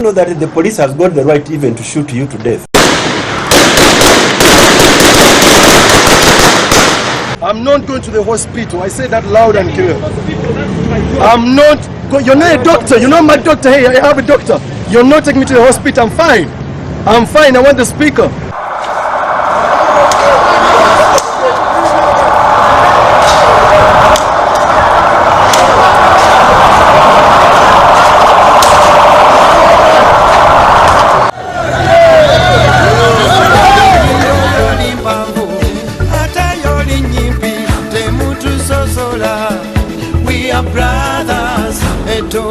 know that the police has got the right even to shoot you to death? I'm not going to the hospital. I say that loud and clear. I'm not going. You're not a doctor. You're not my doctor. Hey, I have a doctor. You're not taking me to the hospital. I'm fine. I'm fine. I want the speaker.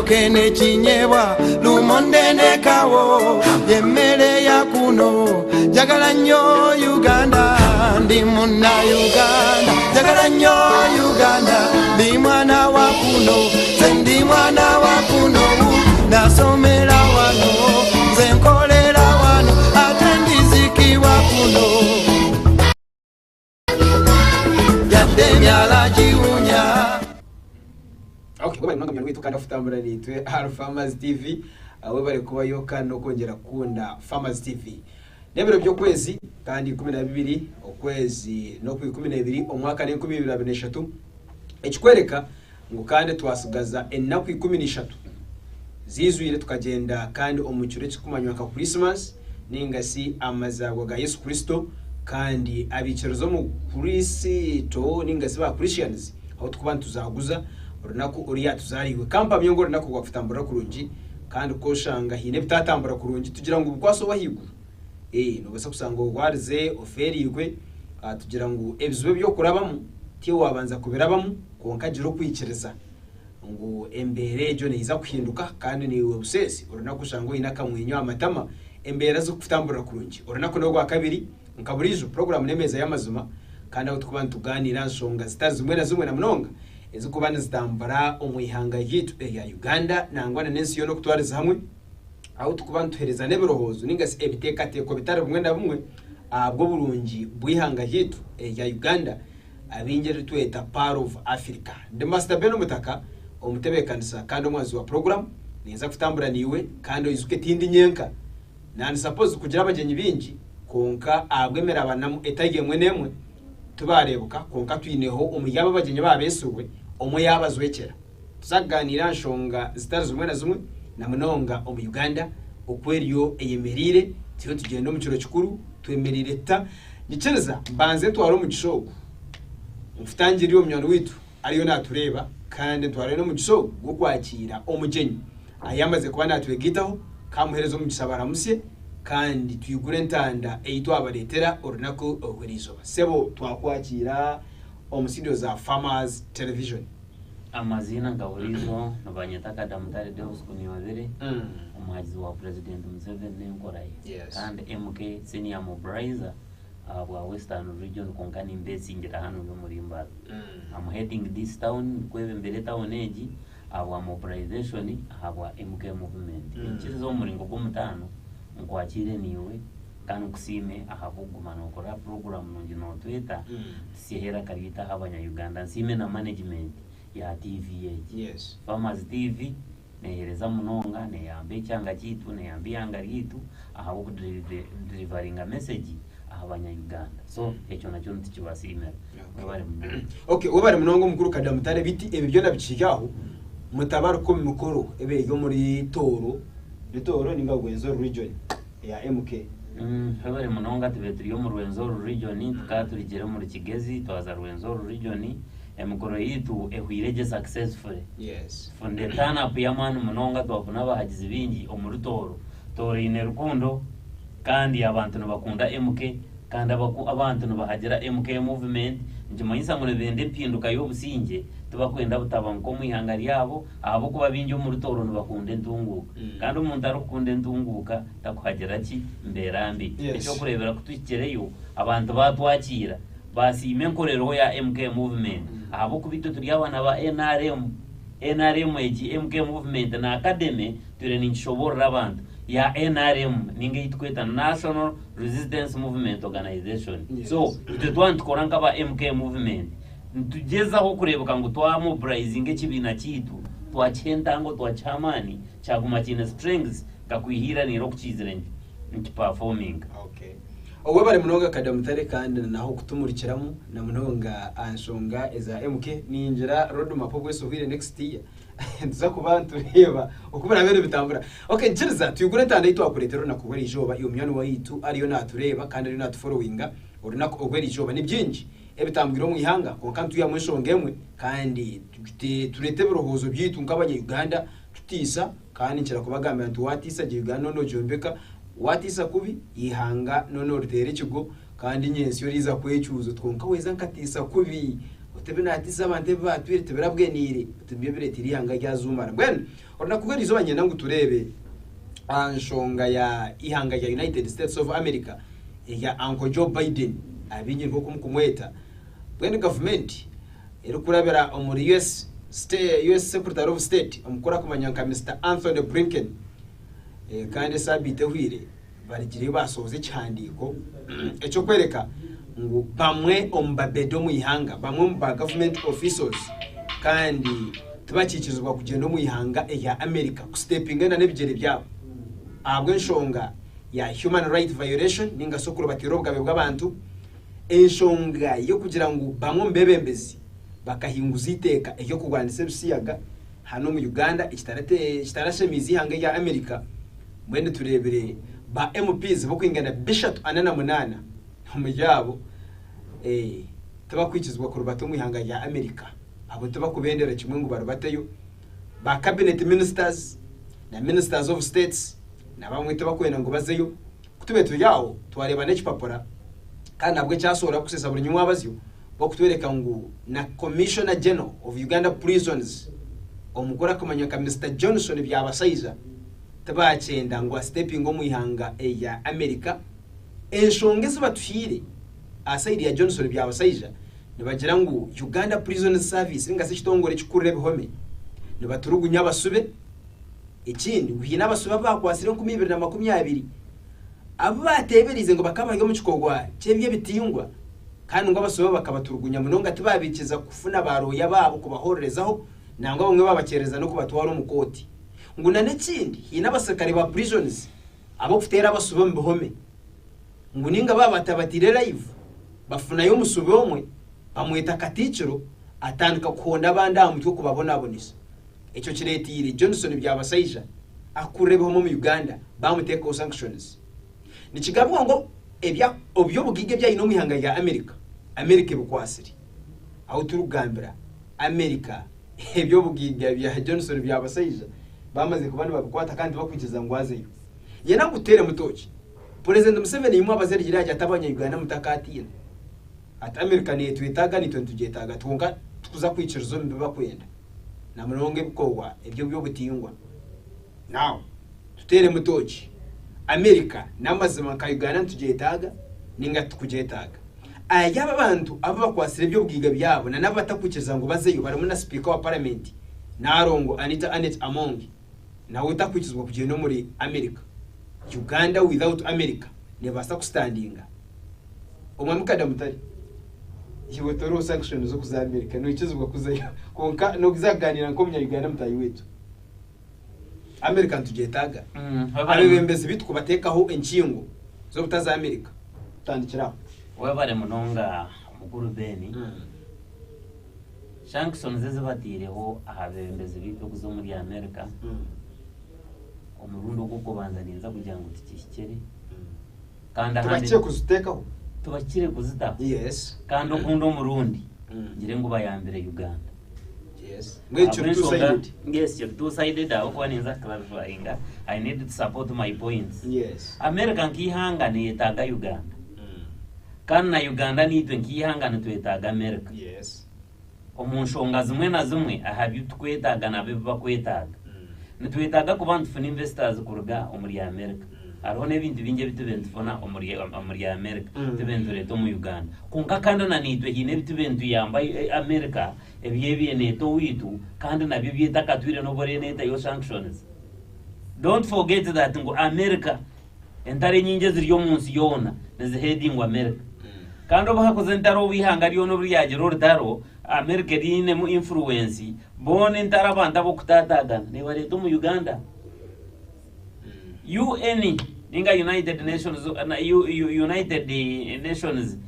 Kene chinyewa lumonde nekawo yemele ya kuno jagala nnyo Uganda ndi muna Uganda jagala nnyo Uganda ndi mwana wa kuno ndi mwana wa kuno nasomera wano nze nkolera wano ate ndizikiwa kuno yadde myala jiwunya. Okay, kuba nanga myangu tukanda futambura nitwe Farmers TV we bari kuba yoka no kongera kunda Farmers TV nebero byo kwezi kandi 12 okwezi no ku 12 omwaka ne 2023 ekikwereka ngo kandi twasugaza ennaku 13 zizwire tukagenda kandi omucyure kikumanywa ka Christmas ningasi amazago ga Yesu Kristo kandi abicerezo mu Kristo ningasi ba Christians aho tukubantu tuzaguza runako uriya tuzariwe kampa myongoro nako gwafitambura kurungi kandi koshanga hine bitatambura kurungi tugira ngo ubwaso bahigu no basa kusanga gwarize oferigwe tugira ngo ebizwe byo kurabamo tiyo wabanza kubirabamo konka jiro kwicereza ngo embere ejo neiza kuhinduka kandi ni ubusesi runako usanga ina kamwenyo amatama embere zo kufitambura kurungi runako no gwa kabiri nkaburizo program nemeza y'amazuma kandi aho tukubantu tuganira nsonga zitazimwe na zimwe na mnonga ezikubana zitambara omwihanga yitu ya Uganda nangwana nensi yo no kutwariza hamwe aho tukubantu tuhereza neberohozo ningasi ebiteka teko bitare bumwe na bumwe bwo burungi bwihanga yitu ya Uganda abingere tweta part of Africa. The Masta Ben Omutaka omutebekanisa kandi omwazi wa program neza kutambura niwe kandi izuke tindi nyenka nani suppose kugira abagenyi bingi konka abwemera abanamu etage mwenemwe tubarebuka konka twineho umuyaba abagenyi babesuwe omwe yabazwekera tuzaganira nshonga zitari zimwe na zimwe na munonga omu Uganda okweriyo eyemerire tiyo tugenda mu kiro kikuru twemerire ta nicereza mbanze twaro mu gishogo mfutangiriyo myano witu ariyo natureba kandi tware no mu gishogo gwo kwakira omugenyi ayamaze kuba natwegitaho kamuherezo mu gisabara musye kandi tuyigure ntanda eyitwa abaretera orunako ohurizo sebo twakwakira omusidio za Farmers Television. Amazina ngahurizo nabanyataka damutare Deus kuniwabere omuhajizi wa President Museveni nkoraye kandi MK senior mobilizer wa Western Region konkani mbesingira hano no murimba. I'm heading this town kwebe mbere town age aba mobilization aba MK movement nchizo muringo kumutano nkwakire niwe kandi kusime ahavuguma no kora program nongi no tweta sihera karita abanya Uganda nsime na management ya TVA. Yes. Farmers TV nehereza munonga ne yambe cyanga kitu ne yambe yanga gitu ahabu ku delivering a message abanya Uganda. So echo nacho ntikibasimera. Okay, wabari munongo mukuru kadamutare biti ebyo nabicigaho mutabaro ko mukuru ebe yo muri Toro ninga Rwenzori region ya MK. Habari munonga tibetri yo mu Rwenzori region tukaturigere muri Kigezi twaza Rwenzori region emukoro yitu ehwireje successful. Yes. Funde tana piyamanu munonga twafuna bahagize bingi omuri Toro ine rukundo kandi abantu nabakunda MK kandi abantu nabahagera MK movement njimanyisa ngo bende pinduka yo businge tubakwenda butaba nko mwihanga ryabo abo kuba bingi omuri Toro nbakunde ntunguka kandi umuntu arukunde ntunguka takuhagera ki mberambi icyo kurebera kutukireyo abantu batwakira basime nkorero ya MK movement abo kubito turi abana ba NRM MK movement na academy turi ninshobora abantu ya NRM ninge yitweta National Resistance Movement Organization. So tutwant koranga ba MK movement tugezaho kurebuka ngo twa mobilizing ekibina kitu twachentango twachamani cyaguma kine strengths gakwihira niro kuchizire nti performing. Okay. Owe bari munonga kadamutare kandi naho kutumurikiramo na munonga anshonga eza MK ninjira road map bweso hire next year. Nza kubantu reba okubera bero bitambura. Okay, nchiriza tuyugure tanda itu akuretero nakubera ijoba iyo myano wayitu ariyo natureba kandi ariyo natufollowinga orunako ogwera ijoba ni byinji ebitambwiro mu ihanga ko kantu ya mwishongemwe kandi turete birohozo byitu nk'abanye Uganda tutisa kandi nchira kubagamba ntu watisa je Uganda no jombeka watisa kubi ihanga nono rutere kigo kandi nyensi yo riza kwecyuzo twonka weza nkatisa kubi utebe natisa abante batwire teberabwenire tubye biretiri ihanga ryazumara bwene orna kugera izo banyenda ngo turebe anshonga ya ihanga ya United States of America ya Uncle Joe Biden abinye nko kumweta bwene government ero kurabera omuri US Secretary of State omukora kumanyanka Mr. Anthony Blinken kandi sabite hwire barigire basoze cyandiko eco kwereka ngo bamwe ombabedo mu ihanga bamwe mu government officials kandi tubakikizwa kugenda mu ihanga ya America ku stepping na nebigere byabo abwe nshonga ya human right violation ninga sokuru batiro bwabe bw'abantu enshonga yo kugira ngo bamwe mbebembezi bakahinguza iteka eyo kugwandise rusiyaga hano mu Uganda ikitarashemizi ihanga ya America mwende turebere ba MPs bo kwingana bishatu anana munana umujyabo tabakwikizwa ku rubato mu ihanga ya America abo tabakubendera kimwe ngo barubateyo ba cabinet ministers na ministers of states na bamwe tabakwena ngo bazeyo kutubeto yawo twareba n'ekipapura kandi nabwo cyasora kusesa buri nyuma abazyo bo kutwereka ngo na Commissioner General of Uganda Prisons omugora kumanyaka Mr. Johnson byabasaiza tabachenda ngo stepping mu ihanga ya America enshongeze batuhire asaidi ya Johnson byabasaiza nibagira ngo Uganda Prison Service ngase kitongore kikurire bihome nibaturugunya basube ikindi uhina basube bakwasire 2020 abo bateberize ngo bakabaga mu kikogwa cyebye bitingwa kandi ngo abasube bakabaturugunya munonga tibabikiza kufuna baroya babo kubahororezaho nangwa bamwe babakereza no kubatwara umukoti ngo nanekindi hina abasirikare ba prisons abo kufitera abasube mu bihome ngo ninga babatabatire live bafuna yo musube omwe bamweta katiciro atandika kuhonda abanda mu cyo kubabona abonisa icyo kiretire Johnson byabasayija akurebeho mu Uganda bamuteka sanctions nikigabwa ngo ebya obyo bugige bya ino mihanga ya America bukwasiri aho turugambira America ebyo bugige bya Johnson byabasayija bamaze kubana bakwata kandi bakwikiza ngwazeyo yena gutere mutoki President Museveni yimwe abazeri girajya atabanya Uganda mutakatira at America ne twitaga ni tugetaga tunga tukuza kwicirizo mbe bakwenda na muronge bukogwa ebyo byo butingwa now tutere mutoki America namazima ka Uganda tugetaga ninga tukugetaga aya abantu abo bakwasire byo bwiga byabo na nabatakukiza ngo bazeyo barimo na speaker wa parliament narongo Anet Among na utakwikizwa kugenda muri America Uganda without America never standinga umwamukada mutari hiwetoro sanctions zo kuza America no ikizwa kuzayo konka no kizaganira nko munya Uganda mutayi wetu America tugetaga abebembezi bitu kubatekaho enkingo zo butaza America tandikira webare munonga mukuru Beni sanctions zizabatireho abebembezi bitu kuzo muri America umurundo kuko banzaninza kugira ngo tikikere kandi ahandi tubakiye kuzitekaho tubakire kuzitaho yes kandi okundo murundi ngire ngo bayambere Uganda yes ngecyo two-sided yes you're two-sided aho kwa ninza clarifying I need to support my points yes America nkihanga ni etaga Uganda kandi na Uganda ni twe nkihanga ni twetaga America yes omunshonga zimwe na zimwe ahabyo twetaga nabe bakwetaga nitwetaga ku bantu funa investors kuruga omuri America ariho n'ebindi binge bitubentu fona omuri America tubentu reto mu Uganda kunka kandi na nitwe hine bitubentu yamba America ebyebiye neto witu kandi nabyo byetaka twire no bore neta yo sanctions don't forget that ngo America entare nyinge ziriyo munsi yona neze heading America kandi obahakoze ntaro bihanga riyo no byagero rutaro America rine mu influence bone ntarabanda bo kutatagana ne bareto mu Uganda UN ninga United Nations United Nations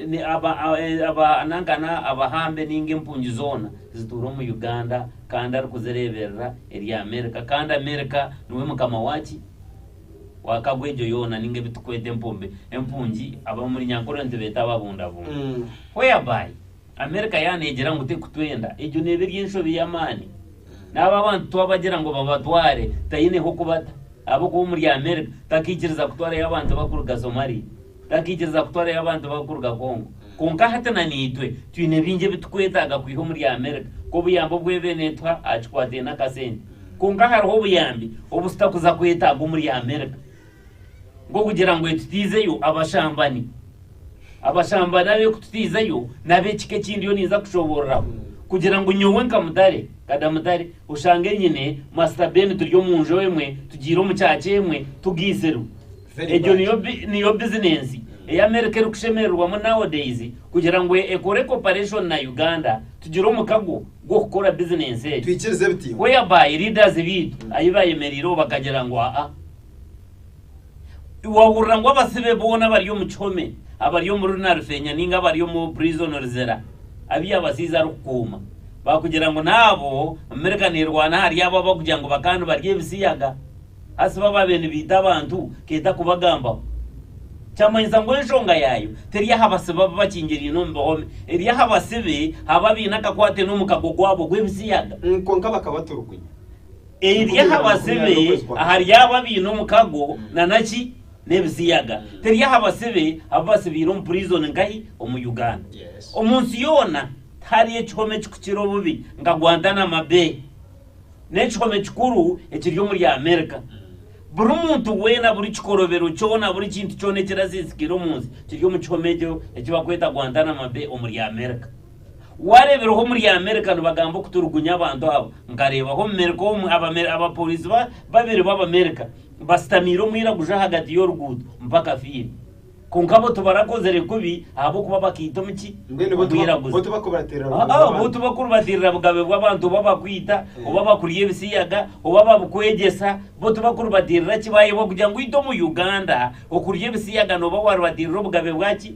ni aba nankana abahambe ninga impunji zona zituro mu Uganda kandi ari kuzireberera eri America kandi America niwe mukama wachi wakagwejo yona ninga bitukwete empunji aba muri nyankoro ntibeta babundabunda whereby America yanegera ngo tekutwenda ejo neberi enshobi yamani naba bantu twabagira ngo babatware tayine ho kubata abo ko muri America takikiriza kutwara y'abantu bakuruga Somalia takikiriza kutwara y'abantu bakuruga Congo konka hatana nitwe twine binje bitukwetaga kwiho muri America ko buyambo bwebenetwa achikwate na kasenti konka hariho buyambi obusitakuza kwetaga muri America ngo kugira ngo etutizeyo abashambani nabe kututizeyo nabe kike kindi yo niza kushobora kugira ngo nyowe nkamutare kadamutare ushange nyine Masta Ben turyo munjo wemwe tugiro mu cyakemwe tugiseru ejo niyo business e America rukushemerwa nowadays kugira ngo ekore cooperation na Uganda tugiro mu kago go gukora business twikirize biti whereby leaders bitu ayibaye meriro bakagira ngo wahurira ngo abasibe bona bariyo mu chome abariyo mu runarufenya ninga bariyo mu prison zera abiya basiza rukuma bakugira ngo nabo America ni Rwanda hari yaba bakugira ngo bakantu barye bisiyaga asiba babene bita abantu keta kubagamba cyamanyisa ngo enshonga yayo teriya habasiba bakingiri no mbome eriya habasibe hababina kakwate no mukago gwabo gwebisiyaga konka bakabaturukunya eriya habasibe hari yaba bino mukago nanaki nebisiyaga teriya habasibe abasibiro mu prison ngai mu Uganda omunsi yona hari echome chikukiro bubi ngagwandana mabe nechome chikuru ekiryo muri America buri muntu wena buri chikorobero chona buri kintu chone kirazizikiro munsi kiryo mu chihomejo ekibakweta gwandana mabe muri America warebero ho muri America no bagambo kuturugunya abantu abo ngareba ho America aba police babiri baba America bastamiro mwira guja hagati y'orugudo mpaka firi kunkabo tubarakozere kubi abo kuba bakito miki bo tubakubatera bo tubakurubatirira bugabe bw'abantu babakwita obaba kuriye bisiyaga obaba bukwegesa bo tubakurubatirira kibaye bo kugira ngo ito mu Uganda okuriye bisiyaga no bawarwatirira bugabe bwaki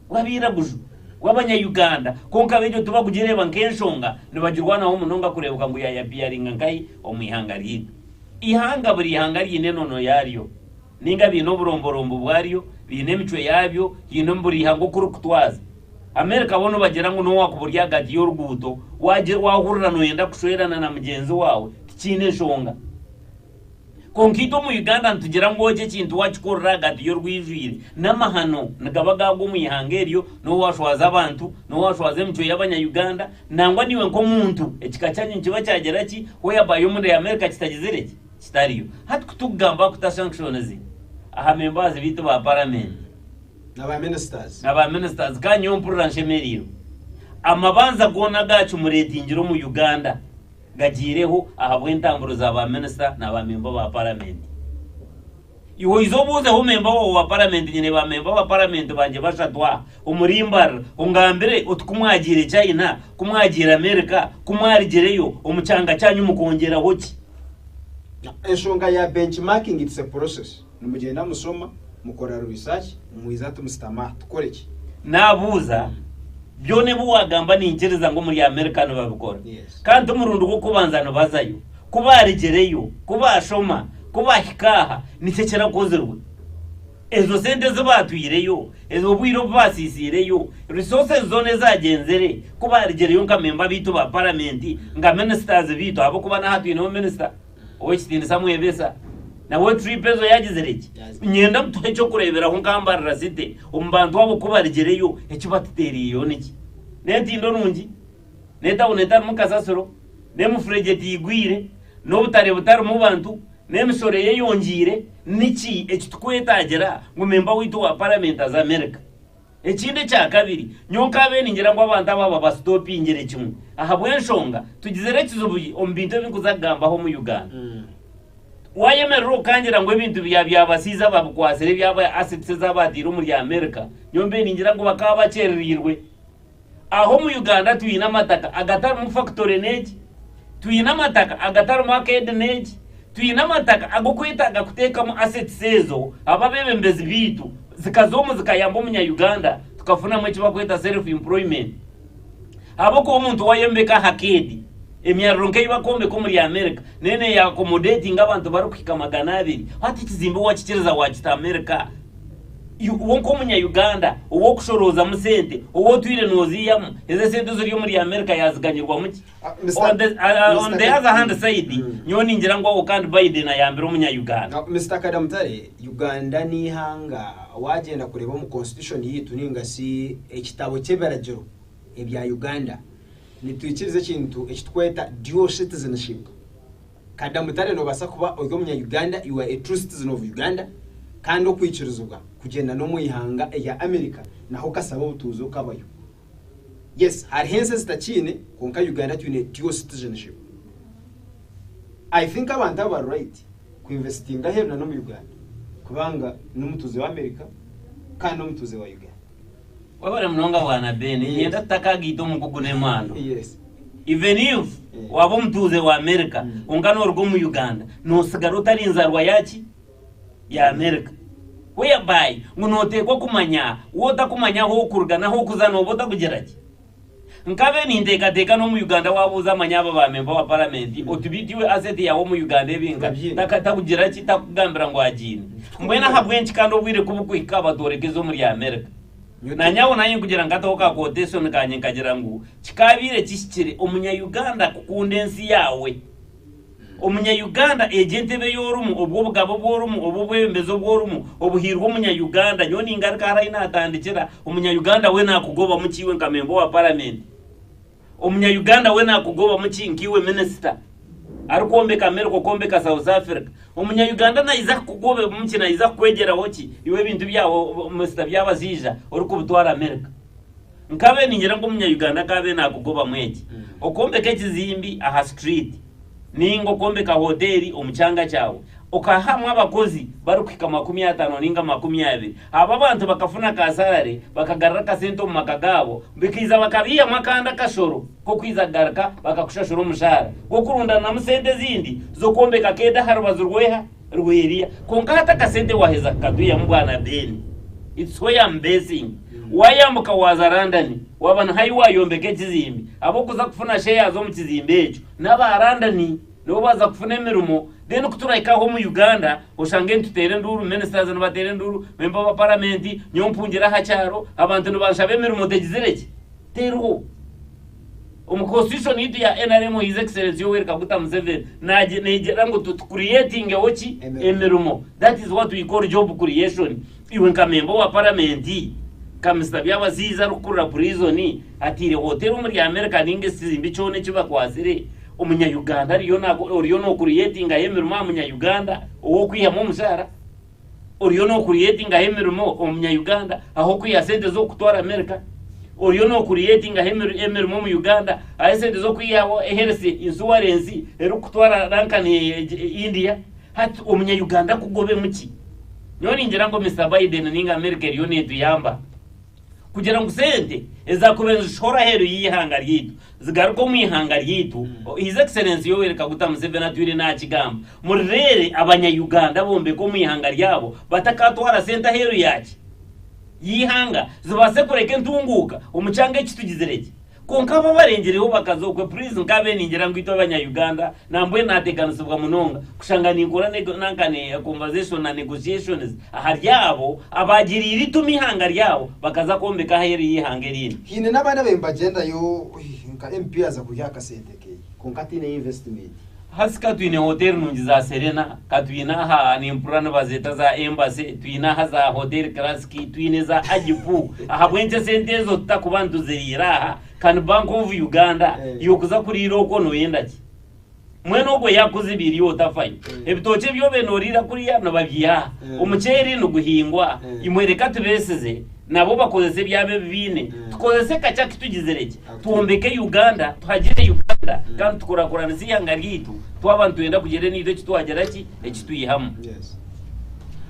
wabira guju wabanya Uganda konka bejo tubakugireba nkenshonga nibagirwana ho munonga kurebuka ngo ya biaringa ngai omwihanga rito ihanga buri ihanga rine nono yariyo ninga bino buromborombo bwariyo bine michwe yabyo hino mburi hango kurukutwaza America bono bagera ngo no wakuburya gadi y'oruguto waje wahurira no yenda kushwerana na mugenzi wawe tikine shonga konkito mu Uganda ntugera ngoje kintu wachikorra gadi y'orwivire namahano nagabaga go mu ihangeriyo no washwaza abantu no washwaze michwe y'abanya Uganda nangwa niwe nko muntu ekikacyanyu kiba cyagera ki hoya bayo muri America kitagizireki kitariyo hati kutugamba kutashanctionize aha members bitu ba parliament n'aba ministers kanyo mpurura nshemeriro amabanza gona gacu muretingiro mu Uganda gagireho ahabwe intamburo za ba minister n'aba member ba parliament iwo izobuze ho member wa parliament nyine ba member ba parliament banje bashatwa umurimbar ungambere utkumwagire China kumwagira America kumwarigereyo umucanga cyanyu mukongera hoki eshonga ya benchmarking it's a process numugenda musoma mukora research muizatu mustama tukoreki nabuza byone buwagamba ningereza ngo muri America no babikora kandi umurundo go kubanzano bazayo kubarigereyo kubashoma kubahikaha nicekera kozerwe ezo sente zibatwireyo ezo bwiro basisireyo resources zone zagenzere kubarigereyo nkamemba bitu ba parliament nga ministers bitu abo kuba na hatu ino minister owekitinda samwebesa nawe tripezo yagizereki nyenda mutwe cyo kurebera ho ngambarira site umbantu wabo kubarigereyo ekibatteriyo niki netindo nungi neta uneta mukasasoro nemufrejeti igwire no butare mu bantu nemisore yeyongire niki ekitukwetagera ngo memba witu wa parliament az America ekinde cya kabiri nyonka bene ngira ngo abantu aba bastopingere kimwe aha bwenshonga tugizerekizo buyi ombinto binkuzagamba ho mu Uganda wayemerero kangira ngo ibintu byabasiza babukwasere byaba assets z'abadiro muri America nyombe ningira ngo bakaba bacererirwe aho mu Uganda tuyina amataka agatari mu factory nege tuyina amataka agatari market nege tuyina amataka agokwetaga kutekamo assets ezo ababebembezi bitu zikazomu zikayamba umunya-Uganda tukafunamo eki bakweta self employment aboko omuntu wayembeka hakedi emyarro nk'eibakombeka muri America nene ya accommodating abantu barukika 200 hati kizimbe wakikiriza wakita America wonko umunya-Uganda uwo kushoroza musente uwo twire noziyamu eze sente ziri muri America yaziganyirwa muki on the other hand side nyoni ngira ngo kandi Biden ayambira umunya-Uganda Mr. Kadamutare Uganda ni hanga wagenda kureba mu constitution yitu ningasi ekitabo cy'eberagero ebya Uganda nitwikirize kintu ekitweta dual citizenship. Kadamutare no basa kuba oyo umunya-Uganda, you are a true citizen of Uganda kandi okwikirizwa kugenda no muyihanga ya America naho kasaba utuzo kabayo. Yes, hari hense zitachine konka Uganda tune dual citizenship. I think abantu aba right ku investinga heno no mu Uganda kubanga n'umutuze wa America kandi n'umutuze wa Uganda. Wabare mnonga wana bene yenda takagito mukugune mando. Yes. Even if wabo mtuze wa America ungano orgo mu Uganda no sigarota linzarwa yachi ya America whereby ngunotekwa kumanya wota kumanya ho kurugana ho kuzana obota kugeraje nkabe nindeka no mu Uganda wabuza amanyaba ba member wa parliament otubitiwe asset yawo mu Uganda ebinga takata kugeraje takugambira ngo ajine mbwena habwenchi kandi obwire kubukwika abatorekezo muri America nanyawo naye kugira ngato ka quotation kanye kagira ngo kikabire kishikire umunya-Uganda kukundensi yawe umunya-Uganda agentebe yorumu obwo bugabo bworumu obwo bwembezo bworumu obuhirwa umunya-Uganda nyoni ingaruka harayina atandikira umunya-Uganda we nakugoba mukiwe nkamembo wa parliament umunya-Uganda we nakugoba mukinkiwe minister arikombeka America kombeka South Africa umunya-Uganda na iza kugobe mukina iza kwegera hoki iwe bintu byawo Mr. byabazija uri kubutwara America nkabe ningira ngo umunya-Uganda kabe nakugoba mweki okombeka ekizimbi aha street ningo kombeka hoteli omuchanga cyawo okahamwa abakozi barukika 50 ninga 20 aba bantu bakafuna kasarare bakagarra kasento mu makagabo bikiza bakabiya makanda kashoro ko kwiza garaka bakakushashura umushara ko kurunda na musente zindi zo kombeka keda harubazurweha rweria konkata kasente waheza kaduya mbwana beni it's why I'm basing wayambuka wazarandani wabana hayi wayombeke kizimbi abo kuza kufuna share zo mu kizimbi ejo n'abarandani no baza kufuna emirimo then kuturayika ho mu Uganda oshange ntutere nduru ministers n'abatere nduru member wa parliament nyompungira hacyaro abantu nubashabe emirimo tegizereke tero constitution yitu ya NRM his excellency Yoweri Kaguta Museveni naje negera ngo creating ochi emirimo that is what we call job creation iwe nkamembo wa parliament Mr. byabaziza rukurura prison atire hotel muri America ninge sizimbi cyone kiba kwasire umunya-Uganda oriyo no creating emirimo umunya-Uganda uwo kwiyamo umushara oriyo no creating emirimo umunya-Uganda aho kwiya sente zo kutwara America oriyo no creating emirimo mu Uganda aho sente zo kwiyaho health insurance ero kutwara rankani India hati umunya-Uganda kugobe muki nyoni ngira ngo Mr. Biden ninga America eriyo netu yamba kugira ngo sente ezakubenza shora hero yihanga ryitu zigaruko mu ihanga ryitu his excellency Yoweri Kaguta Museveni atwire na kigamba murere abanya-Uganda bombe ko mu ihanga ryabo batakatwara sente hero yaki yihanga zibase kureke ntunguka umucyange kitugizereke konka babarengereho bakazokwe please nkabe ningira ngo ito abanya-Uganda nambwe nateganizwa munonga kushanga ningura nankane conversation na negotiations aharyabo abagirira itumi ihanga ryabo bakaza kombeka heri yihanga rino hine nabana bemba agenda yo nka MP aza kujaka senteke konka tine investment hasika tuine hotel nungi za Serena katwina ha ni mpurana bazeta za embassy twina ha za hotel classic twine za ajipu ahabwenje sente zo takubantu ziriraha kan Bank of Uganda yokuza kuriro ko no yendaki mweno go yakuzibiri otafanye ebitoke byo benorira kuri ya nababyiha umuceri no guhingwa imwereka tubeseze nabo bakozese byabe bine tukozese kacha kitugizereke tuombeke Uganda tuhagire Uganda kandi tukurakurana siyanga ryitu twabantu yenda kugere nido kitwagera ki ekituyihamu yes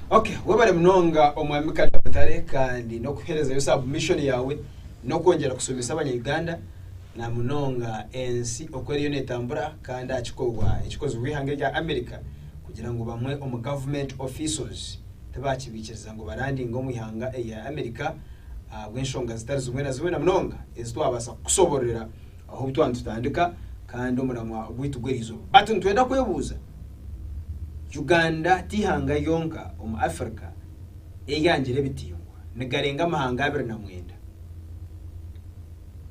okay wabare mnonga omwami Kadamutare kandi no kuhereza yo submission yawe no kongera kusubisa abanya-Uganda na munonga ensi okweriyo netambura kandi akikogwa ekikozi wihange rya America kugira ngo bamwe omu government officials tabakibikiriza ngo barandinga omwihanga ya America bw'enshonga zitari zimwe na zimwe na mnonga ezitwabasa kusoborera aho bitwantu tutandika kandi omuramwa bwitu gwerizo batu ntwenda kwebuza Uganda tihanga yonka omu Africa eyangire bitingwa nigarenga amahanga 29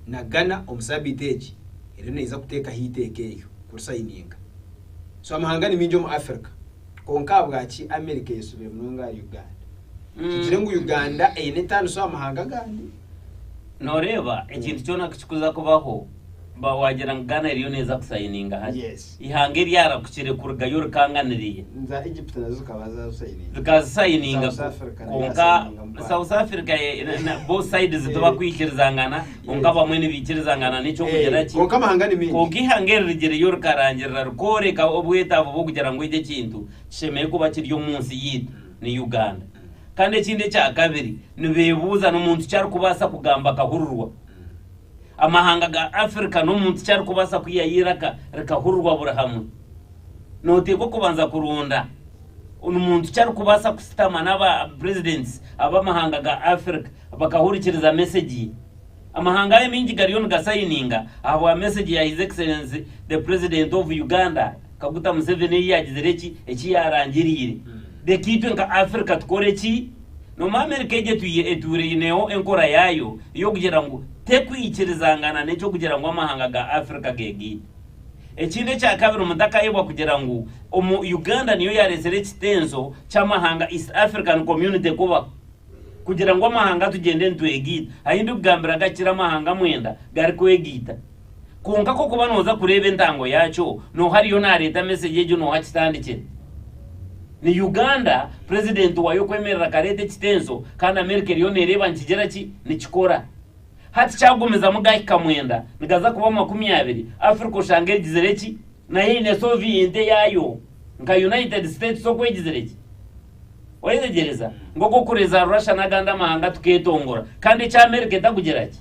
na Ghana omusabiteji ero neza kuteka hitekeyo kusayininga so amahanga ni minjo mu Africa konka bwaki America yesubire munonga Uganda kigire ngo Uganda ene tanu so amahanga gandi noreba ikintu cyona kikuza kubaho bawagira Ghana iriyo neza kusayininga haje ihanga ryara kukire kuruga yoro kanganiriye nza Egypt nazo kabaza sayininga konka South Africa both sides zitoba kwikirizangana konka bamwe nibikirizangana nico kugera ki konka amahanga ni mingi konka ihanga rigere yoro karangirira rukoreka obwetavo bwo kugira ngo ije kintu shemeye kuba kiryo munsi yitu ni Uganda kandi ikindi cya kabiri nibebuza n'umuntu cyari kubasa kugamba kahururwa amahanga ga Africa n'umuntu cyari kubasa kwiyayiraka rekahururwa burahamwe noteko kubanza kurunda umuntu cyari kubasa kusitama n'aba presidents abamahanga ga Africa bakahurikiriza message amahanga y'emingi gariyo ngasayininga abo message ya His Excellency the President of Uganda Kaguta Museveni yagizereki eki yarangirire de kitu nka Africa tukoreki no ma America ije tuye eture neo enkora yayo yo kugira ngo tekwikirizangana neco kugira ngo amahanga ga Africa gegi ekinde cya kabiri umutaka yebwa kugira ngo Uganda niyo yaresere kitenzo cy'amahanga East African Community kuba kugira ngo amahanga tugende ntwegita ayindi kugambira gakira amahanga mwenda gari kwegita konka ko kuba noza kurebe ntango yacho no hariyo na leta message yejo no hakitandikira ni Uganda president wayo kwemerera karete kitenzo kandi America iriyo nereba nkigera ki nikikora hati cyagomeza mugahika mwenda nigaza kuba 20 Africa ushange gizereki na yine Soviet yayo nka United States so kwegizereki wayegereza ngo kureza Russia na Uganda amahanga tuketongora kandi cya America takugeraki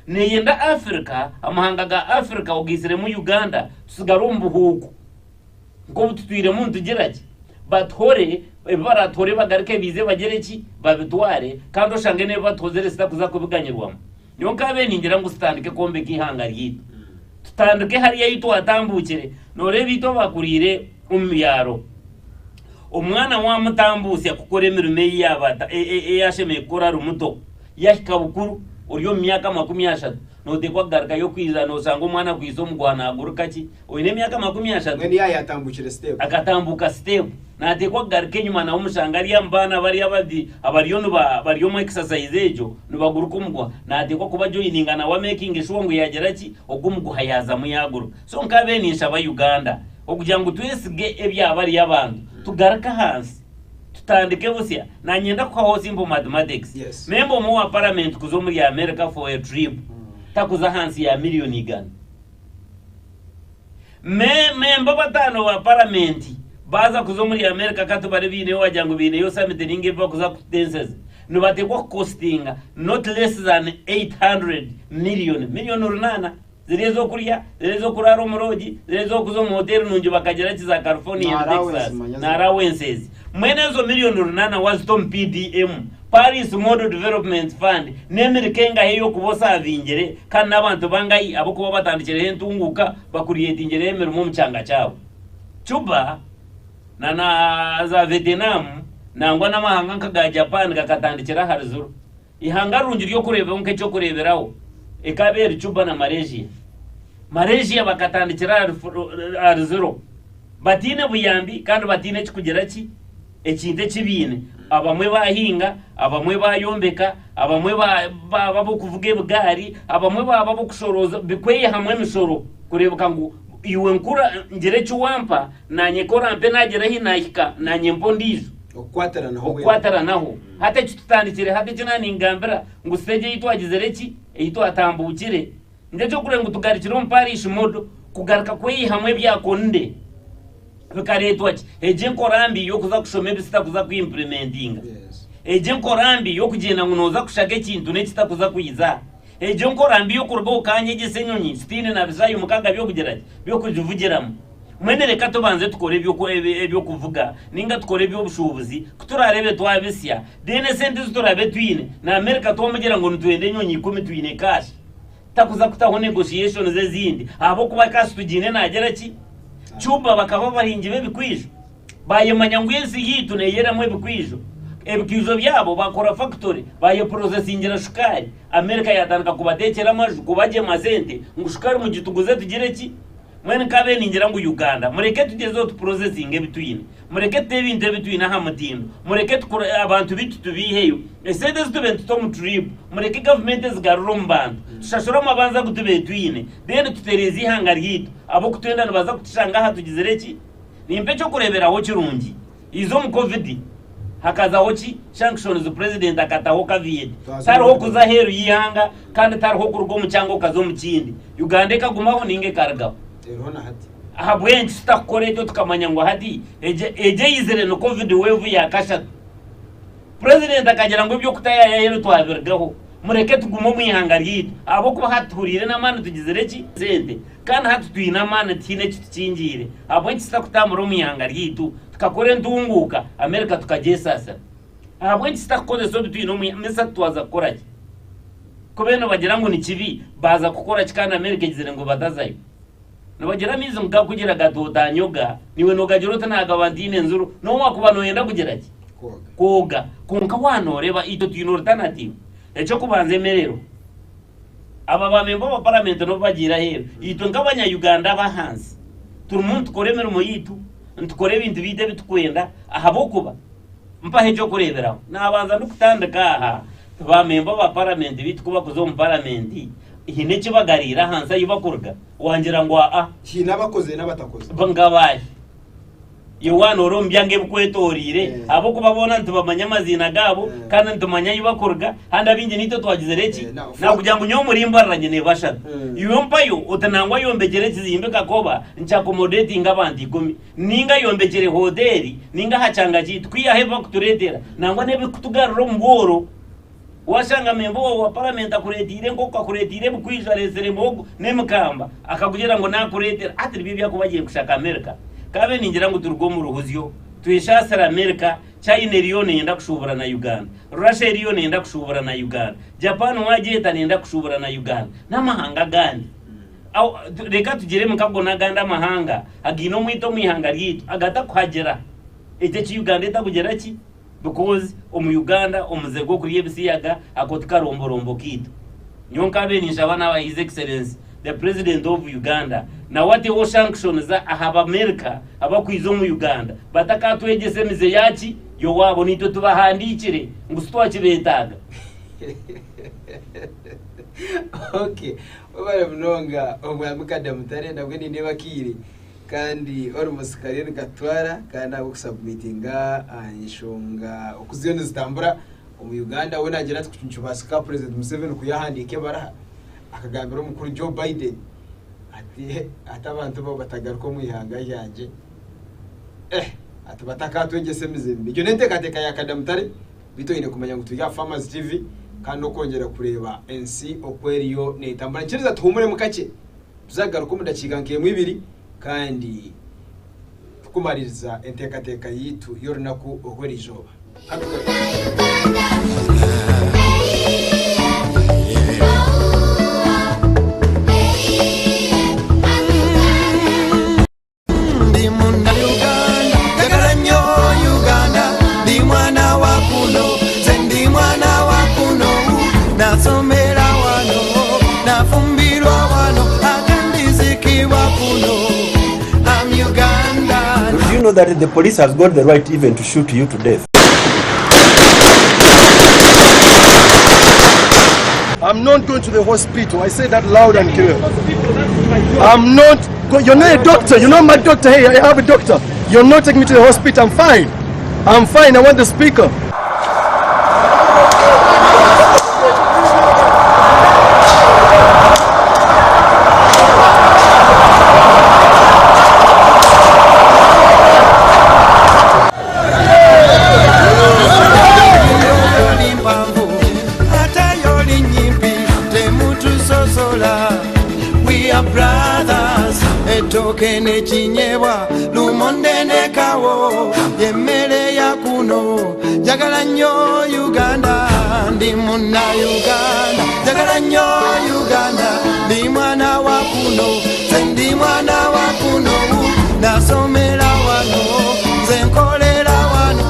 niyenda Africa amahanga ga Africa ugisire mu Uganda tusigarumbu huko ngo tutwire mu tugeraki bathore baratore bagarike bize bagereki babitware kandi ushange ne batozere sita kuza kubiganyirwamo niyo kabe ningira ngo standike kombe kihanga ryito tutandike hariya yito atambukire nore bito bakurire umyaro umwana wa mutambusi yakukore mirume yabata yashemeye kora rumuto yahika bukuru uriyo myaka 30 no de kwagaruka yo kwiza no sanga umwana kwizo mugwana aguruka ki oyine myaka 30 ngeni yatambukire step akatambuka step na de kwagaruka nyuma na umushanga ari yambana bari abadi abariyo no bariyo mu exercise ejo no baguruka umugwa na de ko kuba joininga na wa making sure ngo yagera ki ogumugwa hayaza mu yaguru so nkabe nisha ba Uganda okugira ngo twesige ebyabari yabantu tugaruka hansi tutandike busya na nyenda kwa hosi mbo mathematics membo mu wa parliament kuzo muri America for a trip takuza hansi ya milioni gani membo batano wa parliament baza kuzo muri America katubare bine wajangu bine yo summit ninge bakuza kutenses no batekwa costing not less than 800 million runana zirezo kuriya zirezo kuraro muroji zirezo kuzo mu hotel nunje bakagera kiza California and Texas na allowances mwenezo milioni runana was tom PDM Paris Model Development Fund nemerkenga heyo kubosa avingere kandi nabantu bangayi abo kuba batandikire hentunguka bakuriye tingere emerumo mchanga cyabo Cuba na za Vietnam nangwa namahanga nka Japan gakatandikira harizuru ihanga rungi ryo kureba nke cyo kureberaho ekaberi Cuba na Malaysia bakatandikira harizuru batine buyambi kandi batine kikugera ki ekinde kibine abamwe bahinga abamwe bayombeka abamwe babo kuvuge bugari abamwe babo kushoroza bikweye hamwe mishoro kurebuka ngo iwe nkura ngere cyuwampa nanye korampe nagera hinahika nanye mpondizo okwatara naho hata kitutandikire hata kinani ngambira ngo stage yitwagizereki yitwatambukire ndejo kurenga tugarikiro mparish modo kugaruka kweye hamwe byakonde bikaretwa eje nkorambi yo kuza kushomera sita kuza kuimplementinga eje nkorambi yo kugenda ngunoza kushaka ikintu nekita kuza kuyiza eje nkorambi yo kurugo kanye gisenyonyi stine na bizayo mukaga byo kugerage byo kujuvugiramo mwene reka tubanze tukore ebyo kuvuga ninga tukore ebyo bushubuzi kuturarebe twabisya dene sente ziturabe twine na America twomugera ngo ntwende nyonyi 10 twine cash takuza kutaho negotiations zezindi abo kuba cash tugine nagera ki Cuba bakaba bahingi bebikwijo bayemanya ngo yensi yitu neyera mwe bikwijo ebikwijo byabo bakora factory baye processingira shukari America yatandika kubatekera amaju kubaje mazente ngo shukari mu gituguze tugire ki mwene kabe ningira ngo Uganda mureke tugezo tu processing ebitwine mureke tebinte ebitwine ha mutindo mureke tukora abantu bitu tubiheyo esede zitubente to mu trip mureke government zigarura mbantu tushashora mabanza kutubetwine dene tuterezi hanga ryitu abo kutwenda nabaza kutishanga ha tugizereki nimpe cyo kurebera ho kirungi izo mu covid hakaza hoki sanctions president akataho covid tariho kuza heru yihanga kandi tariho kurwo mu cyango kazo mu kindi Uganda kagumaho ninge karagaho erona hati ahabwenshi tutakore cyo tukamanya ngo hadi eje yizere no covid wave yakasha president akagira ngo byo kutaya yero twabirgaho mureke tugumo mu ihanga ryito abo kuba haturire namana tugizereki sente kandi hatutwina mana tine kitingire abwenshi tutakutamura mu ihanga ryito tukakore ndunguka America tukaje sasa abwenshi tutakore so bitwino mu mesa twaza koraje kubeno bagira ngo ni kibi baza gukora kikana America gizere ngo batazayo nabagira mizo muka kugira gatota nyoga niwe nogajiro tanaga bandine nzuru no wakubano yenda kugira ki koga konka wanoreba ito twino alternative echo kubanze merero aba bamembo ba parliament no bagira hero ito ngabanya Uganda bahansi turumuntu koremera mu yitu ntukore ibintu bide bitukwenda ahabokuba mpahe cyo kureberaho nabanza nukutandika aha bamembo ba parliament bitukuba kuzo mu parliament ihine kibagarira hansa yibakurga wangira ngo hina bakoze n'abatakoze bangabaye Yowana orombyange bukwetorire abo kubabona ntubamanya amazina gabo kandi ntumanya yibakurga handa binge nito twagize reki na kugira ngo nyo murimbaranye ne bashaka iyo mpayo utanangwa yombegere kizimbe kakoba ncha accommodating abandi 10 ninga yombegere hoderi ninga hacanga kitwiya heva kuturetera nangwa nebe kutugarura mboro washanga membo wa parliament akuretire ngo kwakuretire bukwiza resere mbogo nemukamba akakugira ngo nakuretera ati bibya kubagiye gushaka America kabe ningira ngo turgo mu ruhuzyo tuyishasara America China riyone yenda kushubura na Uganda Russia riyone yenda kushubura na Uganda Japan wajeta nenda kushubura na Uganda namahanga gandi au reka tugire mukabona ganda mahanga agino mwito mwihanga ryito agata kuhagera ete ki Uganda etakugera ki because Uganda omuzego kuri ebisiyaga akotika rombo kito nyonka be nishabana wa his excellency the president of Uganda na wati ho sanctions za ahaba America abakwizo mu Uganda bataka twegese mize yachi yo wabo nito tubahandikire ngusitwa kibetaga okay obare mnonga omwamukada mutare nabwe ni nebakire kandi almost karere gatwara kandi abo submittinga anyishonga okuziyone zitambura mu Uganda we nagira tukuncubasika president Museveni kuyahandike bara akagambira umukuru Joe Biden ati atabantu bo batagaruko mu ihanga yanje atabataka twegese mizembe byo ntekateka yakadamutare bitoyine kumenya ngo tuya Farmers TV kandi okongera kureba NC okweriyo netambara kiriza tuhumure mukake tuzagaruko mudakigankiye mu 2 kandi tukumaririza entekateka yitu yorinaku okwerijoba Do you know that the police has got the right even to shoot you to death? I'm not going to the hospital. I say that loud and clear. I'm not you're not a doctor. You're not my doctor. Hey, I have a doctor. You're not taking me to the hospital. I'm fine. I'm fine. I want the speaker. Brothers, etoke ne chinyebwa njagala nnyo Uganda ndi munna Uganda njagala nnyo Uganda ndi mwana wa kuno nze ndi mwana wa kuno nasomera wano nze nkolera wano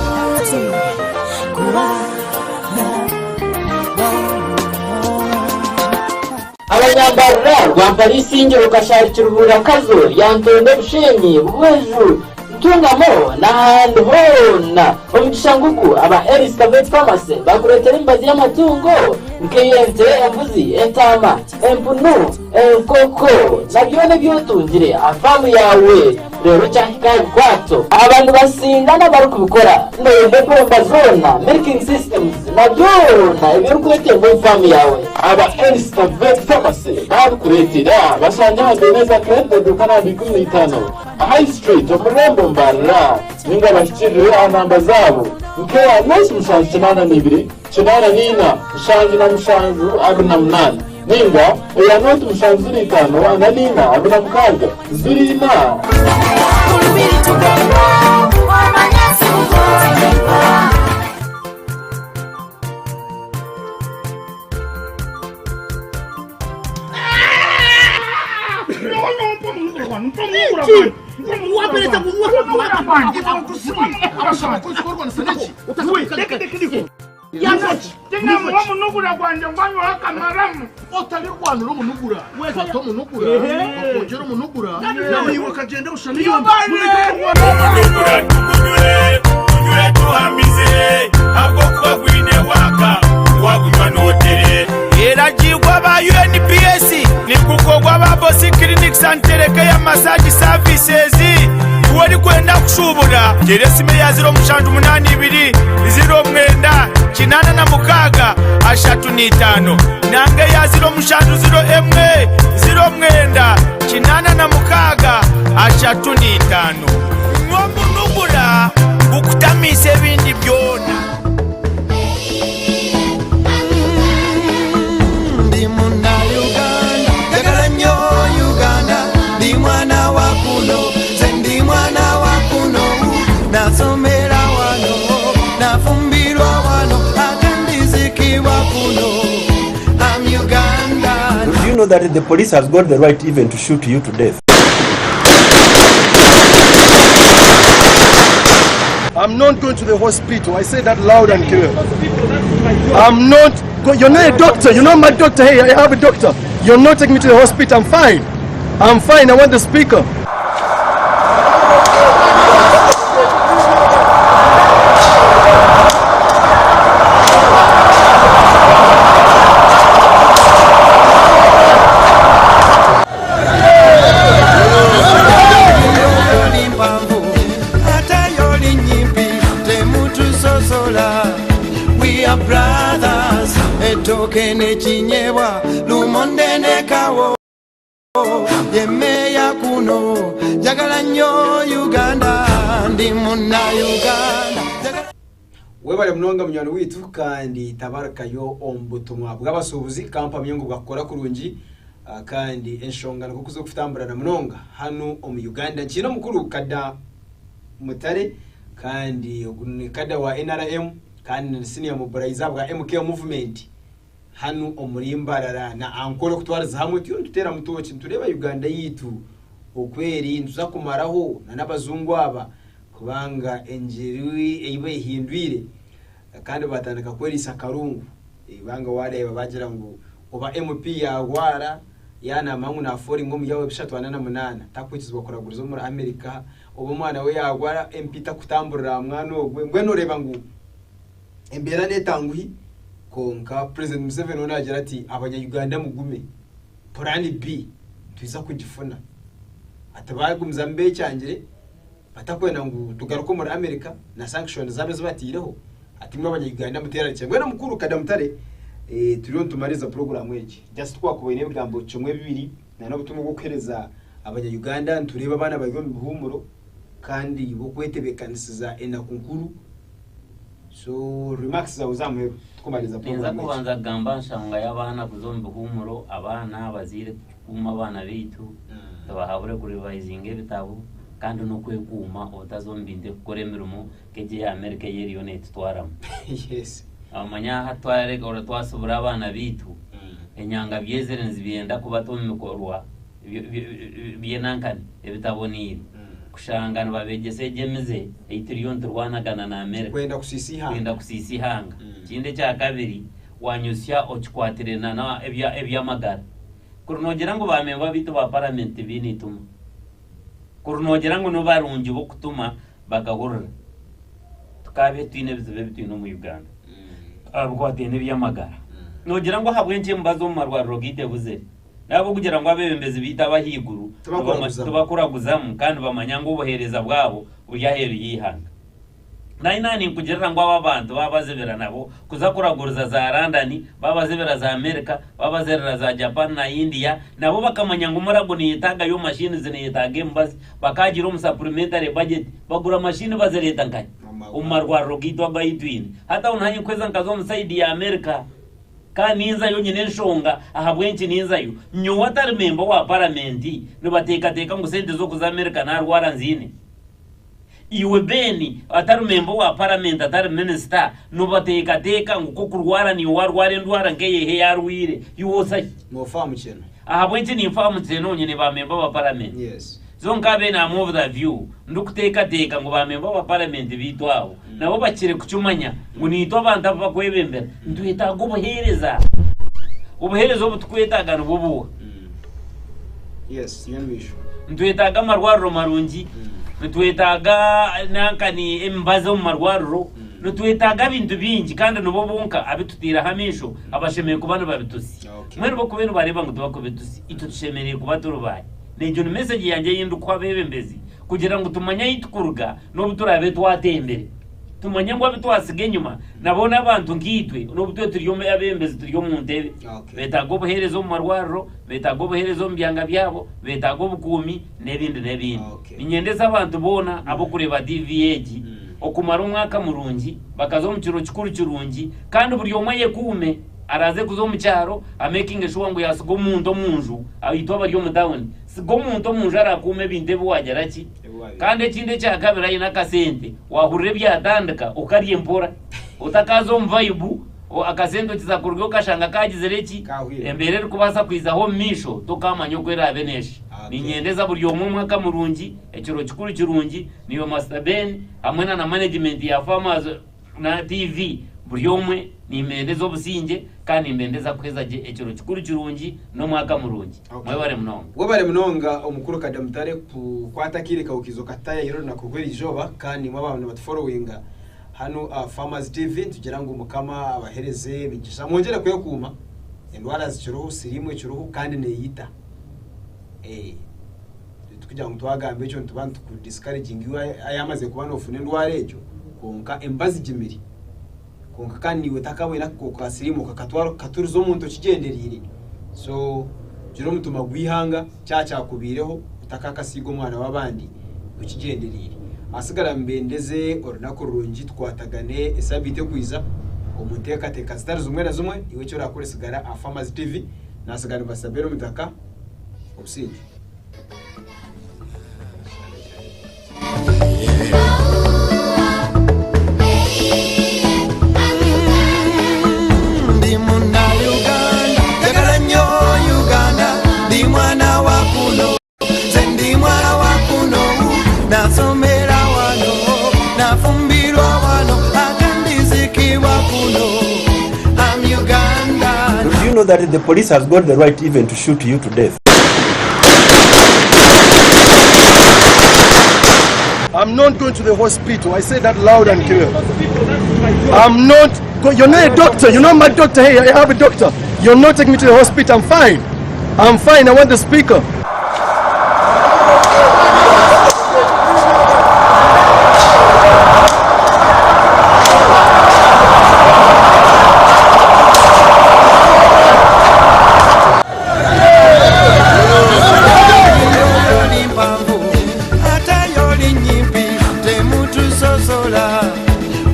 abanyambarira rwambara isingiro ukasharikira uburakazo yantonde bushenyi bweju tungamo n'ahantu hona omugishangugu aba Eriscavet Pharmacy bakuretera imbazi y'amatungo nk'iyente embuzi entama empunu enkoko nabyone byotungire afamu yawe rero cyahikaye kwato abantu basingana bari kubikora ndende kwemba zona milking systems nabyona ibyo kuretera mu famu yawe aba Eriscavet Pharmacy bakuretera basanga handoneza krede dukana 15 High Street omurembo mbarra ninga bashikirire anamba zabo mkeya nesi mushanju chinana nibiri chinana nina mushanju na mushanju abina munana ninga eya noti mushanju ziri itano wana nina abina mukaga ziri ina massage services wari kwenda kushubura jeresime ya 082 0 kinana na mukaga ashatu n'itano nange ya 0 kinana na mukaga ashatu n'itano mwomunugura ukutamise ibindi byona ndi munna Uganda njagala nnyo Uganda ndi mwana wa kuno nze ndi mwana wa kuno nasomera wano nafumbirwa wano atandizikibwa kuno I'm Uganda. Do you know that the police has got the right even to shoot you to death? I'm not going to the hospital. I say that loud and clear. I'm not you're not a doctor. You're not my doctor. Hey, I have a doctor. You're not taking me to the hospital. I'm fine. I'm fine. I want the speaker. We are brothers. Etokene chinyebwa lumonde nekawo yemeya kuno njagala nnyo Uganda ndi munna Uganda. webale munonga munywani witu kandi tabarakayo ombutumwa bw'abasubuzi kampani ngo gakora kurungi kandi enshongano kuko kufitambura munonga hano omu Uganda kino mukuru kada mutare kandi kada wa NRM kandi senior mobilizer bwa MK movement hano omurimbarara na ankoro kutwariza hamwe tutera mutoki tureba Uganda yitu okweri ntuza kumaraho na nabazungu aba kubanga enjeri eibe hindwire kandi batandika kweri sakarungu ibanga wareba bagira ngo oba MP yagwara yana mangu na fori ngo muyawe bishatwana na munana takwikizwa kuragurizo muri America obo mwana we yagwara MP takutamburira mwana ogwe ngwe noreba ngo embera netanguhi konka President Museveni onagira ati abanya Uganda mugume plan B tuiza kugifuna atabagumza mbe cyangire batakwena ngo tugaruko muri America na sanctions zabe zibatireho ati mwe abanya Uganda muterane cyangwe na mukuru kadamutare turiyo tumariza program yeki just twakubene bigambo cyumwe bibiri na nabutumwe bwo kwereza abanya Uganda ntureba abana bagyo mu buhumuro kandi bo kwetebekanisiza enakunkuru so remarks za uzamwe tukumaliza program kubanza gamba nshanga y'abana kuzomba buhumuro abana bazire kuma abana bitu tabahabure kuri revising ebitabo kandi no kwekuma otazombinde kukora emirimo keje ya Amerika yeriyo netutwaramu. Yes. Amanya hatware ora twasubura abana bitu enyanga byezere nzibyenda kubato mikorwa byenankani ebitabonire kushangana babegese jemeze 8 trillion turwanagana na Amerika kwenda kusisi hanga kinde cya kabiri wanyusya okikwatirena na ebyamagara kurunogera ngo bamemba bitu ba parliament binituma kurunogera ngo no barungi bo kutuma bagahurura tukabe twine bizibe bitino mu Uganda abukwatene byamagara nogera ngo habwenje mbazo mu marwariro gitebuze nabo kugira ngo abebembezi bita bahiguru tubakuraguzamu kandi bamanya ngo ubuhereza bwabo buyaheri yihanga nani kugira ngo abantu babazebera nabo kuzakuraguruza za London babazebera za America babazebera za Japan na India nabo bakamanya ngo murago ni yitaga yo machine zine yitaga embassy bakagira supplementary budget bagura machine bazereta nkanye umarwariro gitwa bayitwine hata unanye kweza nkazo msaidi ya America kaninza yo nyine nshonga ahabwenki ninza yo nyo atari member wa parliament no bateka ngo sente zo kuza America na rwara nzine iwe beni atari member wa parliament atari minister no bateka ngo kukurwara ni warware ndwara ngeye he yarwire yuwosa no famu cyane ahabwenki ni famu cyane nyine ba member wa parliament. Yes. Zonkabe na move the view ndukuteka ngo ba member wa parliament bitwaho nabo bakire kucumanya ngo nitwa abantu ava kwebembera nduhitaga ubuhereza obutukwetaga nububuwa. Yes, yanwisho nduhitaga amarwariro marungi ntuhitaga nankani embazo mu marwariro ntuhitaga bintu bingi kandi nubo bonka abitutira hamisho abashemeye kubana babitusi mwene bo kubeno bareba ngo tubakubitusi itutushemereye kuba turubaye nejo message yanje yindu kwa bebembezi kugira ngo tumanya yitukuruga no buturabe twatembere tumanya ngo abitwasige nyuma nabona abantu ngitwe no butwe turiyo yabembezi turiyo mu ntebe betago buherezo mu marwariro betago buherezo mu byanga byabo betago bukumi nebindi inyendeza abantu bona abo kureba DVH okumara umwaka murungi bakazo mu kiro kikuru kirungi kandi buri yomwe kume araze kuzo mu cyaro amaking sure ngo yasigo mundo munju ayitwa bari mu down sigo mundo munju arakume binde bwagera ki kandi kinde cya kabira ina kasente wahurire byatandika ukariye mpora utakazo mvaibu akasento kizakurwe kashanga kagize reki embere kubasa kwizaho misho tokamanyo kwera beneshi ninyendeza buri yomwe mwaka murungi ekiro kikuru kirungi niyo Masta Ben hamwe na management ya farmers na TV buri yomwe ni imendeza obusinge kandi imendeza kweza je ekiro kikuru kirungi no mwaka murungi mwebare munonga omukuru kadamutare kwatakire kaukizo kataya yero nakugwera ijoba kandi mwabana batufollowinga hano Farmers TV tugira ngo umukama abahereze bigisha mwongera kwekuma indwara zikiruhu sirimwe kiruhu kandi neyita tukugira ngo twagambe cyo tubantu ku discouraging ayamaze kubana ofune ndwara ejo konka embazi jimiri konka kandi wetakabwira ko kasirimu kakatwaro katurizo muntu kigenderire so jiro mutuma gwihanga cyakubireho utakakasigo mwana wabandi ukigenderire asigara mbendeze orunako rungi twatagane esabite kwiza omuteka teka stars zumwe na zumwe iwe cyo rakore sigara Farmers TV nasigara Masta Ben Omutaka obusingi Do you know that the police has got the right even to shoot you to death? I'm not going to the hospital. I say that loud and clear. I'm not you're not a doctor. You're not my doctor. Hey, I have a doctor. You're not taking me to the hospital. I'm fine. I want the speaker.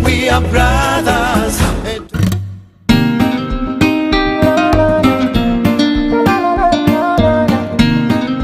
We are brothers.